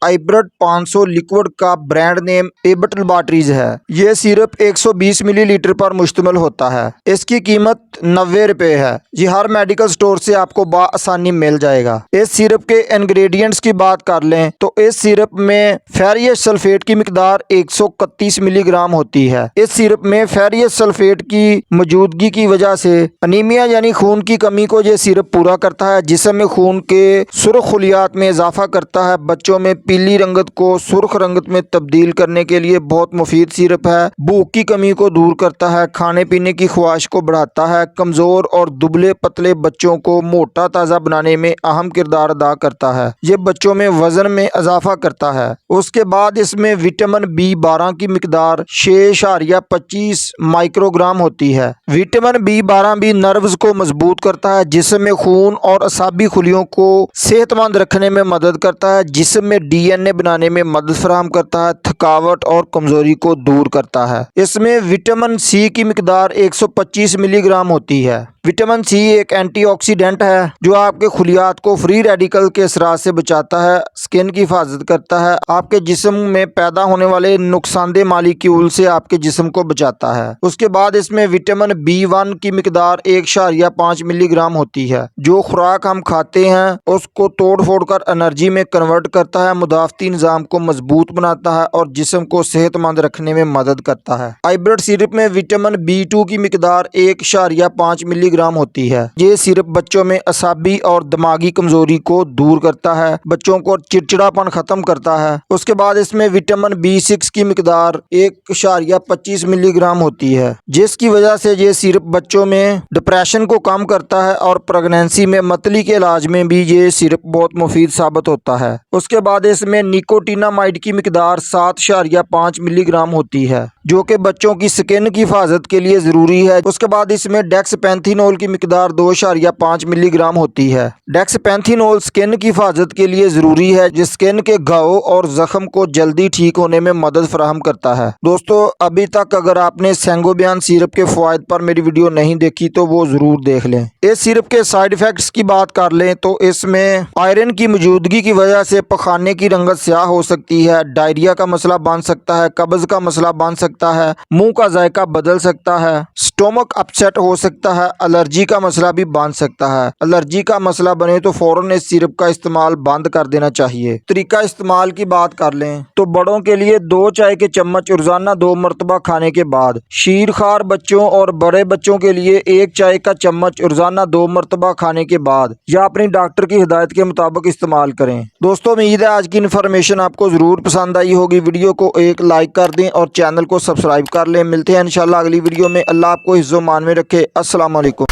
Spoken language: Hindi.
आइब्रड 500 लिक्विड का ब्रांड नेम एबट लैबोरेटरीज है। ये सिरप 120 मिलीलीटर पर मुश्तमिल होता है। इसकी कीमत 90 रुपए है। जी हर मेडिकल स्टोर से आपको आसानी मिल जाएगा। इस सिरप के इंग्रेडिएंट्स की बात कर लें तो इस सिरप में फेरियस सल्फेट की मिकदार 131 मिलीग्राम होती है। इस सिरप में फेरियस सल्फेट की मौजूदगी की वजह से अनीमिया यानी खून की कमी को ये सिरप पूरा करता है। जिस्म में खून के सुर्ख खुलियात में इजाफा करता है। बच्चों में पीली रंगत को सुर्ख रंगत में तब्दील करने के लिए बहुत मुफीद सिरप है। भूख की कमी को दूर करता है। खाने पीने की ख्वाहिश को बढ़ाता है। कमजोर और दुबले पतले बच्चों को मोटा ताज़ा बनाने में अहम किरदार अदा करता है। ये बच्चों में वजन में इजाफा करता है। उसके बाद इसमें विटामिन B12 की मिकदार 6.25 माइक्रोग्राम होती है। विटामिन B12 भी नर्व्स को मजबूत करता है। जिस्म में खून और असाबी खुलियों को सेहतमंद रखने में मदद करता है। जिस्म में DNA बनाने में मदद फराहम करता है। थकावट और कमजोरी को दूर करता है। इसमें विटामिन C की मिकदार 125 मिलीग्राम होती है। विटामिन C एक एंटीऑक्सीडेंट है जो आपके खुलियात को फ्री रेडिकल के असरात से बचाता है, स्किन की हिफाजत करता है, आपके जिस्म में पैदा होने वाले नुकसानदेह मालिक्यूल से आपके जिस्म को बचाता है। उसके बाद इसमें विटामिन B1 की मिकदार 1.5 मिलीग्राम होती है। जो खुराक हम खाते हैं उसको तोड़ फोड़ कर एनर्जी में कन्वर्ट करता है, मुदाफ़ती निज़ाम को मजबूत बनाता है और जिस्म को सेहतमंद रखने में मदद करता है। आइब्रड सिरप में विटामिन B2 की मिकदार 1.5 मिलीग्राम होती है। ये सिरप बच्चों में असाबी और दिमागी कमजोरी को दूर करता है, बच्चों को चिड़चिड़ापन खत्म करता है। उसके बाद इसमें विटामिन B6 की मिकदार 1.25 मिलीग्राम होती है, जिसकी वजह से ये सिरप बच्चों में डिप्रेशन को कम करता है और प्रेगनेंसी में मतली के इलाज में भी ये सिरप बहुत मुफीद साबित होता है। उसके बाद इसमें निकोटिनामाइड की मिकदार 7.5 मिलीग्राम होती है, जो कि बच्चों की स्किन की हिफाजत के लिए जरूरी है। उसके बाद इसमें डेक्सपेंथिनोल की मिकदार 2.5 मिलीग्राम होती है। डेक्सपेंथिनोल स्किन की हिफाजत के लिए जरूरी है, जो स्किन के घाव और जख्म को जल्दी ठीक होने में मदद फराहम करता है। दोस्तों, अभी तक अगर आपने सेंगोबियन सिरप के फ़वाइद पर मेरी वीडियो नहीं देखी तो वो जरूर देख लें। इस सिरप के साइड इफेक्ट्स की बात कर लें तो इसमें आयरन की मौजूदगी की वजह से पखाने की रंगत स्याह हो सकती है, डायरिया का मसला बन सकता है, कब्ज का मसला बन सकता है, मुंह का जायका बदल सकता है, स्टोमक अपसेट हो सकता है, एलर्जी का मसला भी बन सकता है। एलर्जी का मसला बने तो फौरन इस सिरप का इस्तेमाल बंद कर देना चाहिए। तरीका इस्तेमाल की बात कर लें तो बड़ों के लिए 2 चाय के चम्मच रोजाना 2 मरतबा खाने के बाद, शीरखार बच्चों और बड़े बच्चों के लिए 1 चाय का चम्मच रोजाना 2 मरतबा खाने के बाद या अपनी डॉक्टर की हिदायत के मुताबिक इस्तेमाल करें। दोस्तों, उम्मीद है आज की इन्फॉर्मेशन आपको जरूर पसंद आई होगी। वीडियो को एक लाइक कर दें और चैनल को सब्सक्राइब कर लें। मिलते हैं इंशाल्लाह अगली वीडियो में। अल्लाह आपको इज्जो मान में रखे। अस्सलाम वालेकुम।